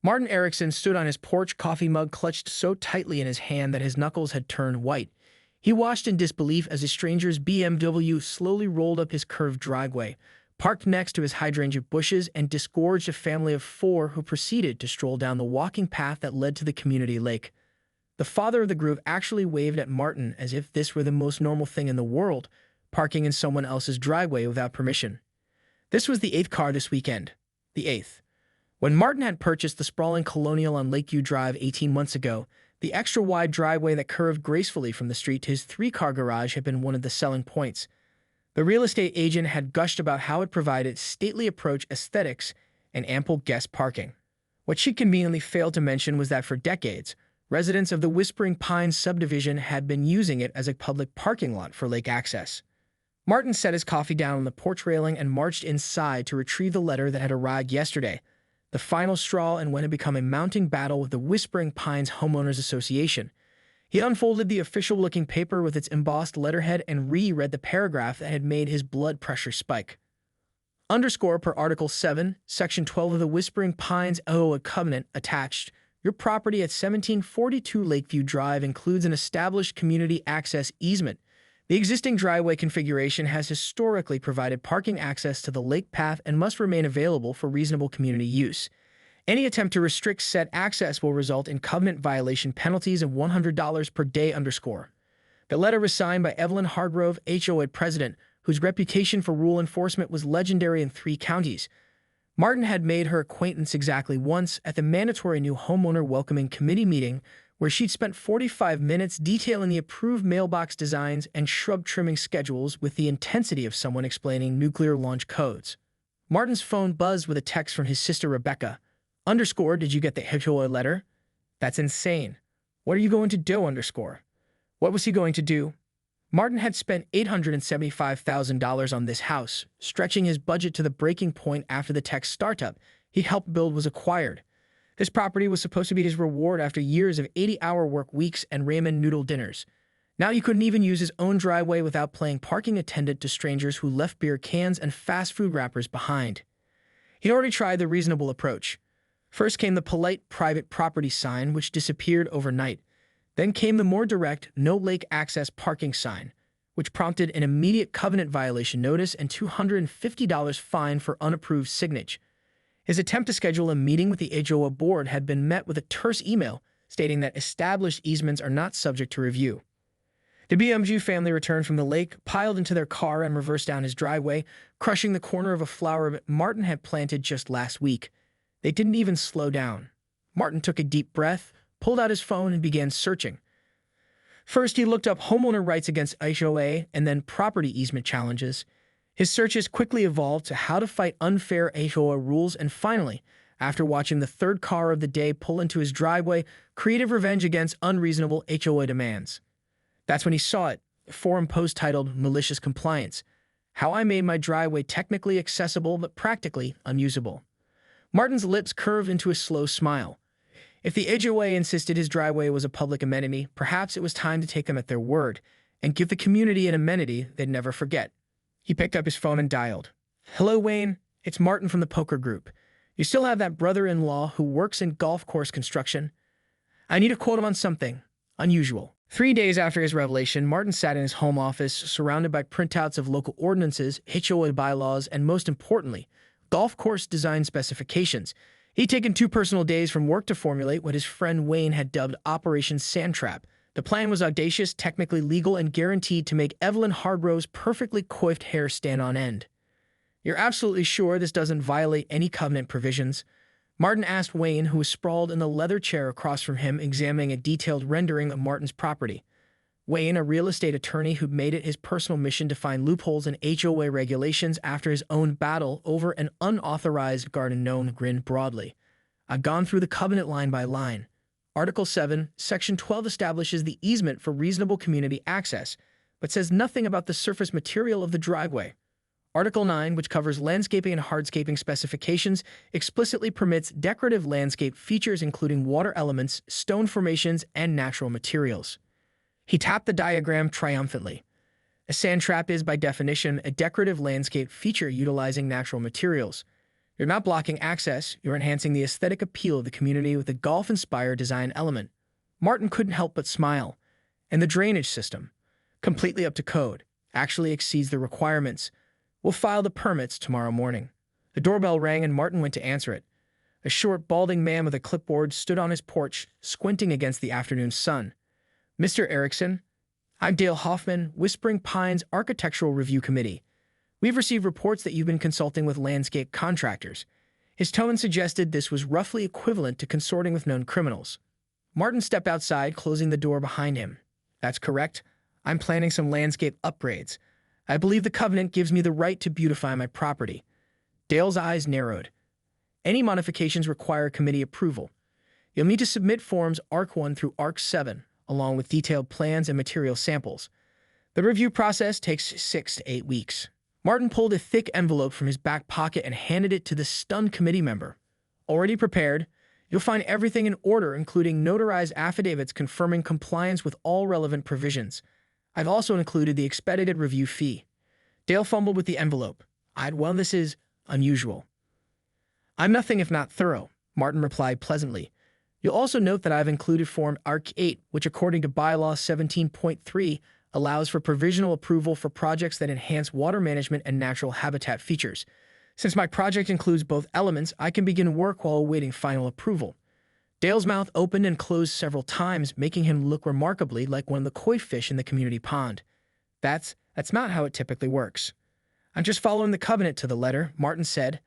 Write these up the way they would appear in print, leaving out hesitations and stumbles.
Martin Erickson stood on his porch, coffee mug clutched so tightly in his hand that his knuckles had turned white. He watched in disbelief as a stranger's BMW slowly rolled up his curved driveway, parked next to his hydrangea bushes, and disgorged a family of four who proceeded to stroll down the walking path that led to the community lake. The father of the group actually waved at Martin as if this were the most normal thing in the world, parking in someone else's driveway without permission. This was the 8th car this weekend. The 8th. When Martin had purchased the sprawling Colonial on Lakeview Drive 18 months ago, the extra-wide driveway that curved gracefully from the street to his 3-car garage had been one of the selling points. The real estate agent had gushed about how it provided stately approach aesthetics and ample guest parking. What she conveniently failed to mention was that for decades, residents of the Whispering Pines subdivision had been using it as a public parking lot for lake access. Martin set his coffee down on the porch railing and marched inside to retrieve the letter that had arrived yesterday, the final straw and what had become a mounting battle with the Whispering Pines Homeowners Association. He unfolded the official-looking paper with its embossed letterhead and reread the paragraph that had made his blood pressure spike. Underscore per Article 7, Section 12 of the Whispering Pines HOA Covenant attached, your property at 1742 Lakeview Drive includes an established community access easement. The existing driveway configuration has historically provided parking access to the lake path and must remain available for reasonable community use. Any attempt to restrict said access will result in covenant violation penalties of $100 per day underscore. The letter was signed by Evelyn Hargrove, HOA president, whose reputation for rule enforcement was legendary in 3 counties. Martin had made her acquaintance exactly once at the mandatory new homeowner welcoming committee meeting, where she'd spent 45 minutes detailing the approved mailbox designs and shrub trimming schedules with the intensity of someone explaining nuclear launch codes. Martin's phone buzzed with a text from his sister Rebecca. Underscore, did you get the HOA letter? That's insane. What are you going to do, underscore? What was he going to do? Martin had spent $875,000 on this house, stretching his budget to the breaking point after the tech startup he helped build was acquired. This property was supposed to be his reward after years of 80-hour work weeks and ramen noodle dinners. Now he couldn't even use his own driveway without playing parking attendant to strangers who left beer cans and fast food wrappers behind. He'd already tried the reasonable approach. First came the polite private property sign, which disappeared overnight. Then came the more direct no lake access parking sign, which prompted an immediate covenant violation notice and $250 fine for unapproved signage. His attempt to schedule a meeting with the HOA board had been met with a terse email stating that established easements are not subject to review. The BMG family returned from the lake, piled into their car, and reversed down his driveway, crushing the corner of a flower that Martin had planted just last week. They didn't even slow down. Martin took a deep breath, pulled out his phone, and began searching. First, he looked up homeowner rights against HOA and then property easement challenges. His searches quickly evolved to how to fight unfair HOA rules, and finally, after watching the 3rd car of the day pull into his driveway, creative revenge against unreasonable HOA demands. That's when he saw it, a forum post titled Malicious Compliance, How I Made My Driveway Technically Accessible but Practically Unusable. Martin's lips curved into a slow smile. If the HOA insisted his driveway was a public amenity, perhaps it was time to take them at their word and give the community an amenity they'd never forget. He picked up his phone and dialed. Hello, Wayne. It's Martin from the poker group. You still have that brother-in-law who works in golf course construction? I need to quote him on something unusual. 3 days after his revelation, Martin sat in his home office, surrounded by printouts of local ordinances, HOA bylaws, and most importantly, golf course design specifications. He'd taken 2 personal days from work to formulate what his friend Wayne had dubbed Operation Sandtrap. The plan was audacious, technically legal, and guaranteed to make Evelyn Hargrove's perfectly coiffed hair stand on end. You're absolutely sure this doesn't violate any covenant provisions? Martin asked Wayne, who was sprawled in the leather chair across from him, examining a detailed rendering of Martin's property. Wayne, a real estate attorney who'd made it his personal mission to find loopholes in HOA regulations after his own battle over an unauthorized garden gnome, grinned broadly. I've gone through the covenant line by line. Article 7, Section 12 establishes the easement for reasonable community access, but says nothing about the surface material of the driveway. Article 9, which covers landscaping and hardscaping specifications, explicitly permits decorative landscape features including water elements, stone formations, and natural materials. He tapped the diagram triumphantly. A sand trap is, by definition, a decorative landscape feature utilizing natural materials. You're not blocking access, you're enhancing the aesthetic appeal of the community with a golf-inspired design element. Martin couldn't help but smile. And the drainage system, completely up to code, actually exceeds the requirements. We'll file the permits tomorrow morning. The doorbell rang and Martin went to answer it. A short, balding man with a clipboard stood on his porch, squinting against the afternoon sun. "Mr. Erickson, I'm Dale Hoffman, Whispering Pines Architectural Review Committee. We've received reports that you've been consulting with landscape contractors." His tone suggested this was roughly equivalent to consorting with known criminals. Martin stepped outside, closing the door behind him. "That's correct. I'm planning some landscape upgrades. I believe the covenant gives me the right to beautify my property." Dale's eyes narrowed. "Any modifications require committee approval. You'll need to submit forms ARC-1 through ARC-7, along with detailed plans and material samples. The review process takes 6 to 8 weeks. Martin pulled a thick envelope from his back pocket and handed it to the stunned committee member. "Already prepared. You'll find everything in order, including notarized affidavits confirming compliance with all relevant provisions. I've also included the expedited review fee." Dale fumbled with the envelope. "Well, this is unusual." "I'm nothing if not thorough," Martin replied pleasantly. "You'll also note that I've included Form ARC-8, which according to Bylaw 17.3 allows for provisional approval for projects that enhance water management and natural habitat features. Since my project includes both elements, I can begin work while awaiting final approval." Dale's mouth opened and closed several times, making him look remarkably like one of the koi fish in the community pond. That's not how it typically works." "I'm just following the covenant to the letter," Martin said.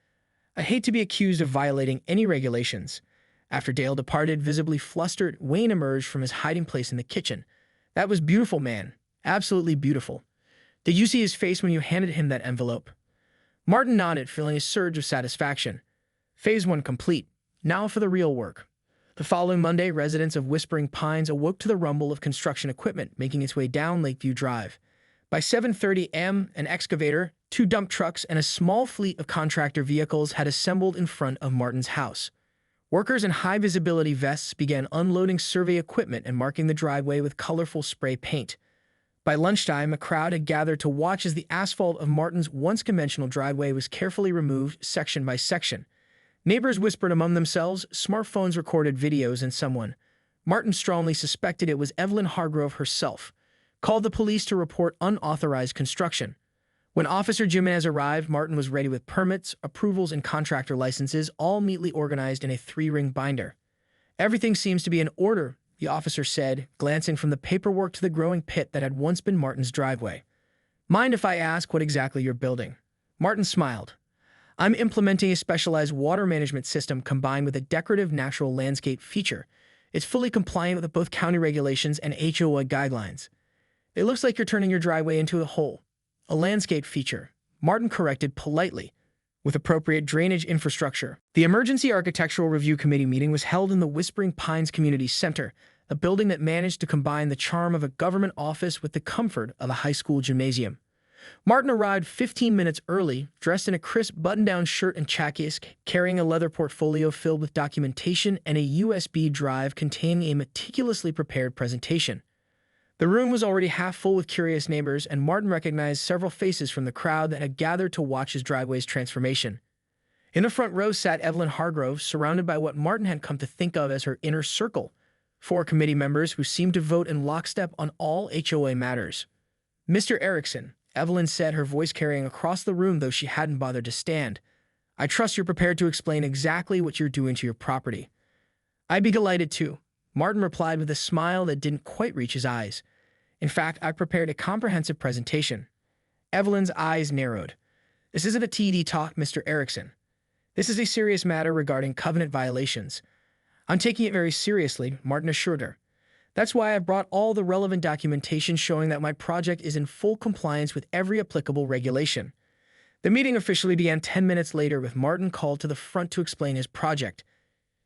"I hate to be accused of violating any regulations." After Dale departed, visibly flustered, Wayne emerged from his hiding place in the kitchen. "That was beautiful, man. Absolutely beautiful. Did you see his face when you handed him that envelope?" Martin nodded, feeling a surge of satisfaction. Phase 1 complete. Now for the real work. The following Monday, residents of Whispering Pines awoke to the rumble of construction equipment making its way down Lakeview Drive. By 7:30 a.m., an excavator, 2 dump trucks, and a small fleet of contractor vehicles had assembled in front of Martin's house. Workers in high-visibility vests began unloading survey equipment and marking the driveway with colorful spray paint. By lunchtime, a crowd had gathered to watch as the asphalt of Martin's once conventional driveway was carefully removed section by section. Neighbors whispered among themselves, smartphones recorded videos, and someone, Martin strongly suspected it was Evelyn Hargrove herself, called the police to report unauthorized construction. When Officer Jimenez arrived, Martin was ready with permits, approvals, and contractor licenses, all neatly organized in a 3-ring binder. "Everything seems to be in order," the officer said, glancing from the paperwork to the growing pit that had once been Martin's driveway. "Mind if I ask what exactly you're building?" Martin smiled. "I'm implementing a specialized water management system combined with a decorative natural landscape feature. It's fully compliant with both county regulations and HOA guidelines." "It looks like you're turning your driveway into a hole." "A landscape feature," Martin corrected politely, "with appropriate drainage infrastructure." The Emergency Architectural Review Committee meeting was held in the Whispering Pines Community Center, a building that managed to combine the charm of a government office with the comfort of a high school gymnasium. Martin arrived 15 minutes early, dressed in a crisp button-down shirt and chackies, carrying a leather portfolio filled with documentation and a USB drive containing a meticulously prepared presentation. The room was already half full with curious neighbors, and Martin recognized several faces from the crowd that had gathered to watch his driveway's transformation. In the front row sat Evelyn Hargrove, surrounded by what Martin had come to think of as her inner circle, 4 committee members who seemed to vote in lockstep on all HOA matters. "Mr. Erickson," Evelyn said, her voice carrying across the room though she hadn't bothered to stand, "I trust you're prepared to explain exactly what you're doing to your property." "I'd be delighted to," Martin replied with a smile that didn't quite reach his eyes. "In fact, I've prepared a comprehensive presentation." Evelyn's eyes narrowed. "This isn't a TD talk, Mr. Erickson. This is a serious matter regarding covenant violations." "I'm taking it very seriously," Martin assured her. "That's why I brought all the relevant documentation showing that my project is in full compliance with every applicable regulation." The meeting officially began 10 minutes later with Martin called to the front to explain his project.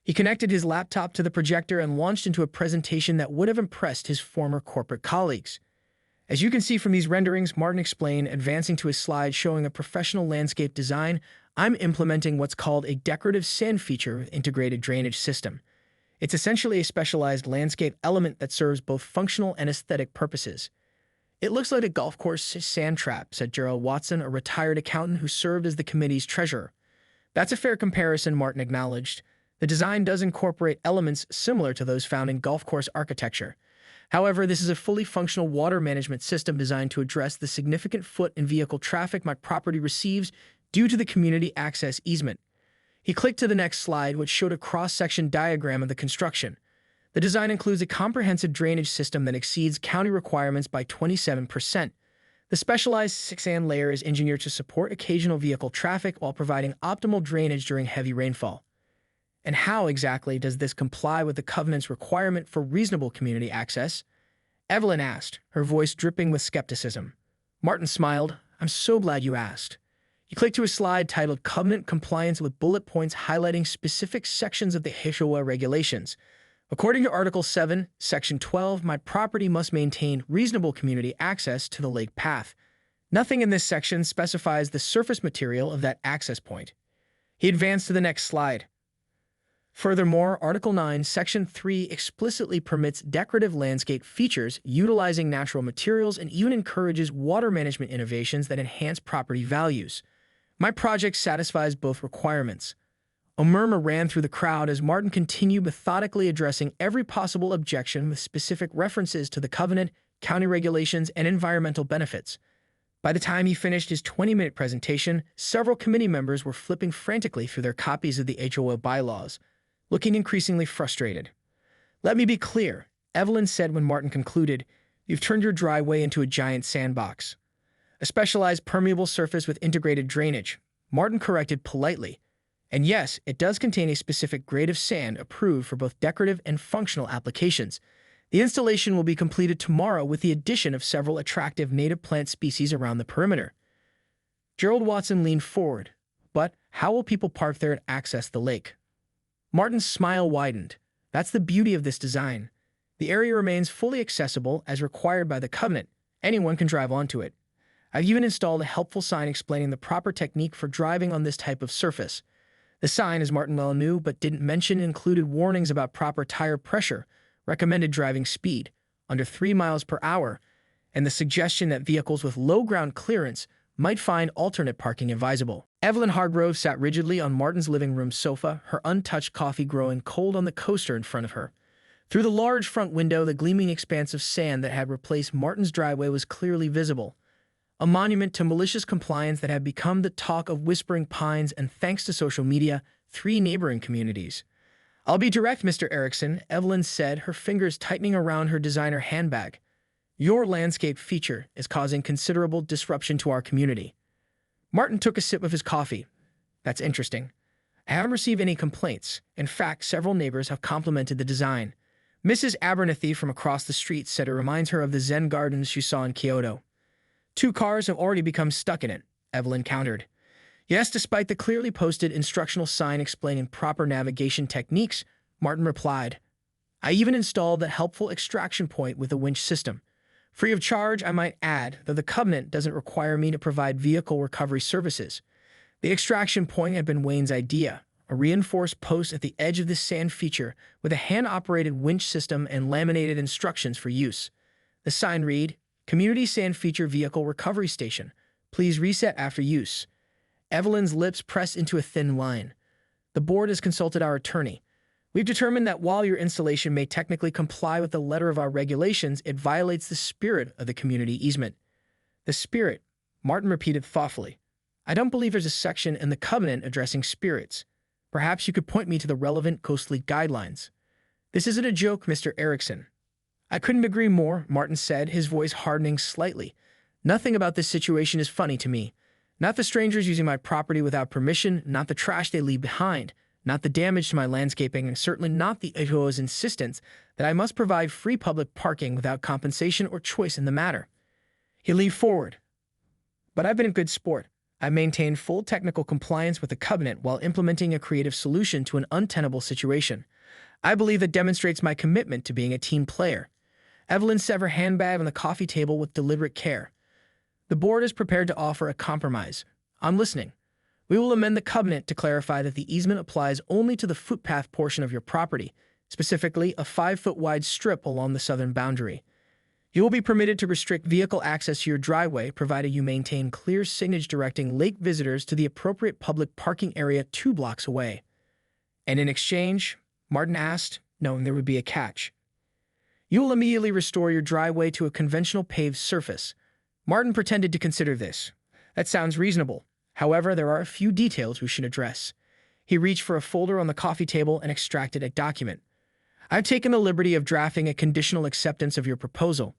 He connected his laptop to the projector and launched into a presentation that would have impressed his former corporate colleagues. "As you can see from these renderings," Martin explained, advancing to a slide showing a professional landscape design, "I'm implementing what's called a decorative sand feature with integrated drainage system. It's essentially a specialized landscape element that serves both functional and aesthetic purposes." "It looks like a golf course sand trap," said Gerald Watson, a retired accountant who served as the committee's treasurer. That's a fair comparison, Martin acknowledged. The design does incorporate elements similar to those found in golf course architecture. However, this is a fully functional water management system designed to address the significant foot and vehicle traffic my property receives due to the community access easement. He clicked to the next slide, which showed a cross-section diagram of the construction. The design includes a comprehensive drainage system that exceeds county requirements by 27%. The specialized sand layer is engineered to support occasional vehicle traffic while providing optimal drainage during heavy rainfall. And how exactly does this comply with the covenant's requirement for reasonable community access? Evelyn asked, her voice dripping with skepticism. Martin smiled. I'm so glad you asked. He clicked to a slide titled Covenant Compliance with bullet points highlighting specific sections of the HOA regulations. According to Article 7, Section 12, my property must maintain reasonable community access to the lake path. Nothing in this section specifies the surface material of that access point. He advanced to the next slide. Furthermore, Article 9, Section 3 explicitly permits decorative landscape features utilizing natural materials and even encourages water management innovations that enhance property values. My project satisfies both requirements. A murmur ran through the crowd as Martin continued methodically addressing every possible objection with specific references to the covenant, county regulations, and environmental benefits. By the time he finished his 20-minute presentation, several committee members were flipping frantically through their copies of the HOA bylaws, looking increasingly frustrated. Let me be clear, Evelyn said when Martin concluded, you've turned your driveway into a giant sandbox. A specialized permeable surface with integrated drainage, Martin corrected politely. And yes, it does contain a specific grade of sand approved for both decorative and functional applications. The installation will be completed tomorrow with the addition of several attractive native plant species around the perimeter. Gerald Watson leaned forward. But how will people park there and access the lake? Martin's smile widened. That's the beauty of this design. The area remains fully accessible as required by the covenant. Anyone can drive onto it. I've even installed a helpful sign explaining the proper technique for driving on this type of surface. The sign, as Martin well knew but didn't mention, included warnings about proper tire pressure, recommended driving speed, under 3 miles per hour, and the suggestion that vehicles with low ground clearance might find alternate parking advisable. Evelyn Hargrove sat rigidly on Martin's living room sofa, her untouched coffee growing cold on the coaster in front of her. Through the large front window, the gleaming expanse of sand that had replaced Martin's driveway was clearly visible, a monument to malicious compliance that had become the talk of Whispering Pines and, thanks to social media, 3 neighboring communities. I'll be direct, Mr. Erickson, Evelyn said, her fingers tightening around her designer handbag. Your landscape feature is causing considerable disruption to our community. Martin took a sip of his coffee. That's interesting. I haven't received any complaints. In fact, several neighbors have complimented the design. Mrs. Abernathy from across the street said it reminds her of the Zen gardens she saw in Kyoto. 2 cars have already become stuck in it, Evelyn countered. Yes, despite the clearly posted instructional sign explaining proper navigation techniques, Martin replied. I even installed the helpful extraction point with a winch system. Free of charge, I might add, though the covenant doesn't require me to provide vehicle recovery services. The extraction point had been Wayne's idea, a reinforced post at the edge of the sand feature with a hand-operated winch system and laminated instructions for use. The sign read, Community Sand Feature Vehicle Recovery Station. Please reset after use. Evelyn's lips pressed into a thin line. The board has consulted our attorney. We've determined that while your installation may technically comply with the letter of our regulations, it violates the spirit of the community easement. The spirit, Martin repeated thoughtfully. I don't believe there's a section in the covenant addressing spirits. Perhaps you could point me to the relevant coastly guidelines. This isn't a joke, Mr. Erickson. I couldn't agree more, Martin said, his voice hardening slightly. Nothing about this situation is funny to me. Not the strangers using my property without permission, not the trash they leave behind, not the damage to my landscaping, and certainly not the HOA's insistence that I must provide free public parking without compensation or choice in the matter. He leaned forward. But I've been a good sport. I maintained full technical compliance with the covenant while implementing a creative solution to an untenable situation. I believe that demonstrates my commitment to being a team player. Evelyn set her handbag on the coffee table with deliberate care. The board is prepared to offer a compromise. I'm listening. We will amend the covenant to clarify that the easement applies only to the footpath portion of your property, specifically a 5-foot wide strip along the southern boundary. You will be permitted to restrict vehicle access to your driveway, provided you maintain clear signage directing lake visitors to the appropriate public parking area 2 blocks away. And in exchange, Martin asked, knowing there would be a catch, you will immediately restore your driveway to a conventional paved surface. Martin pretended to consider this. That sounds reasonable. However, there are a few details we should address. He reached for a folder on the coffee table and extracted a document. I've taken the liberty of drafting a conditional acceptance of your proposal.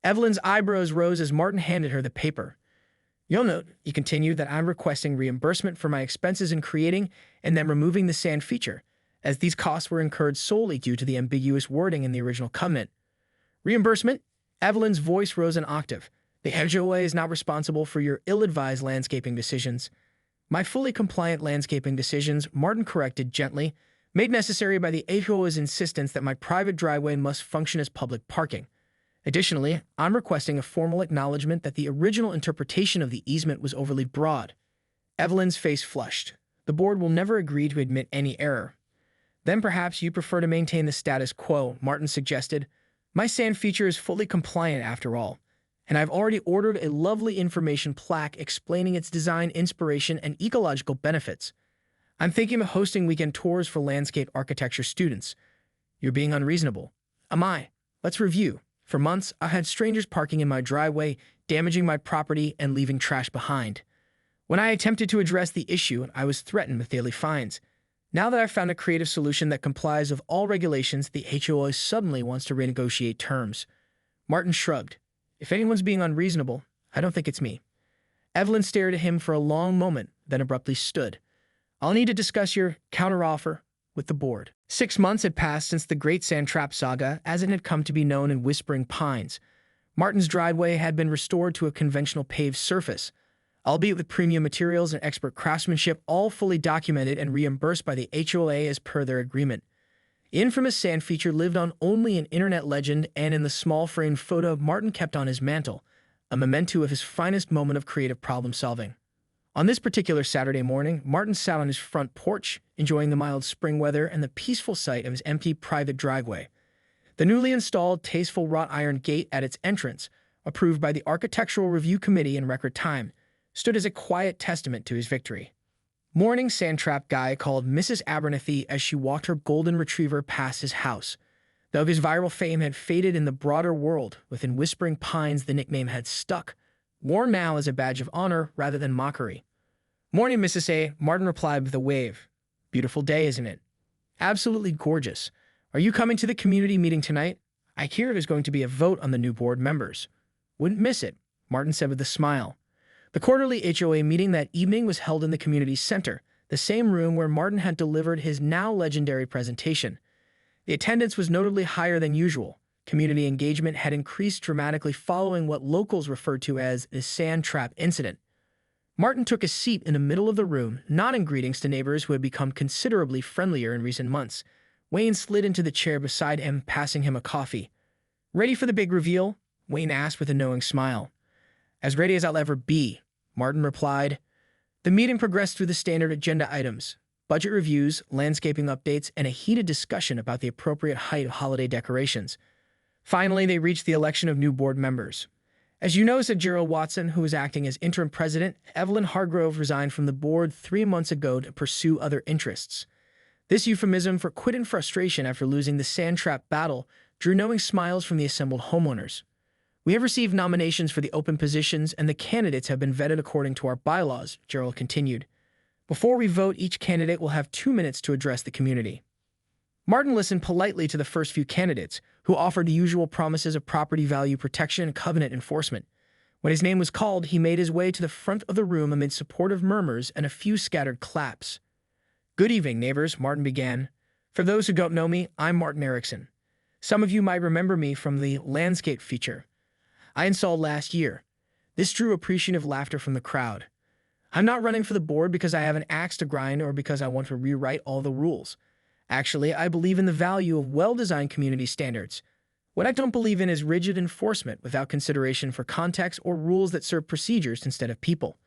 Evelyn's eyebrows rose as Martin handed her the paper. You'll note, he continued, that I'm requesting reimbursement for my expenses in creating and then removing the sand feature, as these costs were incurred solely due to the ambiguous wording in the original covenant. Reimbursement? Evelyn's voice rose an octave. The HOA is not responsible for your ill-advised landscaping decisions. My fully compliant landscaping decisions, Martin corrected gently, made necessary by the HOA's insistence that my private driveway must function as public parking. Additionally, I'm requesting a formal acknowledgement that the original interpretation of the easement was overly broad. Evelyn's face flushed. The board will never agree to admit any error. Then perhaps you prefer to maintain the status quo, Martin suggested. My sand feature is fully compliant after all, and I've already ordered a lovely information plaque explaining its design, inspiration, and ecological benefits. I'm thinking of hosting weekend tours for landscape architecture students. You're being unreasonable. Am I? Let's review. For months, I had strangers parking in my driveway, damaging my property and leaving trash behind. When I attempted to address the issue, I was threatened with daily fines. Now that I've found a creative solution that complies with all regulations, the HOA suddenly wants to renegotiate terms. Martin shrugged. If anyone's being unreasonable, I don't think it's me. Evelyn stared at him for a long moment, then abruptly stood. I'll need to discuss your counteroffer with the board. 6 months had passed since the Great Sand Trap Saga, as it had come to be known in Whispering Pines. Martin's driveway had been restored to a conventional paved surface, albeit with premium materials and expert craftsmanship, all fully documented and reimbursed by the HOA as per their agreement. The infamous sand feature lived on only in internet legend and in the small framed photo Martin kept on his mantle, a memento of his finest moment of creative problem-solving. On this particular Saturday morning, Martin sat on his front porch, enjoying the mild spring weather and the peaceful sight of his empty private driveway. The newly installed tasteful wrought iron gate at its entrance, approved by the Architectural Review Committee in record time, stood as a quiet testament to his victory. Morning sand trap guy called Mrs. Abernathy as she walked her golden retriever past his house. Though his viral fame had faded in the broader world, within Whispering Pines the nickname had stuck, worn now as a badge of honor rather than mockery. Morning, Mrs. A, Martin replied with a wave. Beautiful day, isn't it? Absolutely gorgeous. Are you coming to the community meeting tonight? I hear there's going to be a vote on the new board members. Wouldn't miss it, Martin said with a smile. The quarterly HOA meeting that evening was held in the community center, the same room where Martin had delivered his now legendary presentation. The attendance was notably higher than usual. Community engagement had increased dramatically following what locals referred to as the sand trap incident. Martin took a seat in the middle of the room, nodding greetings to neighbors who had become considerably friendlier in recent months. Wayne slid into the chair beside him, passing him a coffee. Ready for the big reveal? Wayne asked with a knowing smile. As ready as I'll ever be, Martin replied. The meeting progressed through the standard agenda items, budget reviews, landscaping updates, and a heated discussion about the appropriate height of holiday decorations. Finally, they reached the election of new board members. As you know, said Gerald Watson, who was acting as interim president, Evelyn Hargrove resigned from the board 3 months ago to pursue other interests. This euphemism for quit in frustration after losing the sand trap battle drew knowing smiles from the assembled homeowners. We have received nominations for the open positions, and the candidates have been vetted according to our bylaws, Gerald continued. Before we vote, each candidate will have 2 minutes to address the community. Martin listened politely to the first few candidates, who offered the usual promises of property value protection and covenant enforcement. When his name was called, he made his way to the front of the room amid supportive murmurs and a few scattered claps. Good evening, neighbors, Martin began. For those who don't know me, I'm Martin Erickson. Some of you might remember me from the landscape feature I installed last year. This drew appreciative laughter from the crowd. I'm not running for the board because I have an axe to grind or because I want to rewrite all the rules. Actually, I believe in the value of well-designed community standards. What I don't believe in is rigid enforcement without consideration for context or rules that serve procedures instead of people.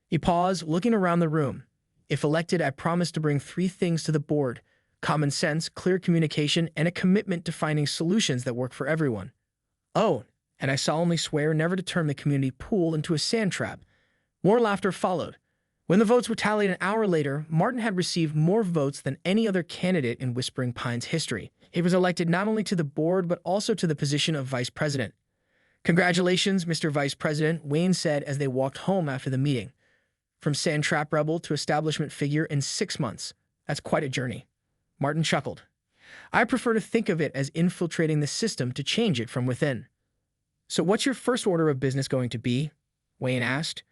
He paused, looking around the room. If elected, I promise to bring 3 things to the board: common sense, clear communication, and a commitment to finding solutions that work for everyone. Oh, and I solemnly swear never to turn the community pool into a sand trap. More laughter followed. When the votes were tallied an hour later, Martin had received more votes than any other candidate in Whispering Pines history. He was elected not only to the board but also to the position of vice president. "Congratulations, Mr. Vice President," Wayne said as they walked home after the meeting. "From sand trap rebel to establishment figure in 6 months. That's quite a journey." Martin chuckled. "I prefer to think of it as infiltrating the system to change it from within." "So what's your first order of business going to be?" Wayne asked.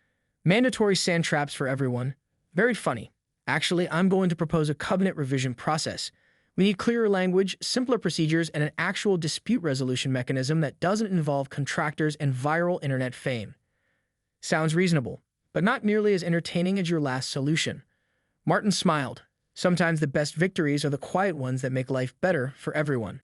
"Mandatory sand traps for everyone." "Very funny. Actually, I'm going to propose a covenant revision process. We need clearer language, simpler procedures, and an actual dispute resolution mechanism that doesn't involve contractors and viral internet fame." "Sounds reasonable, but not nearly as entertaining as your last solution." Martin smiled. "Sometimes the best victories are the quiet ones that make life better for everyone."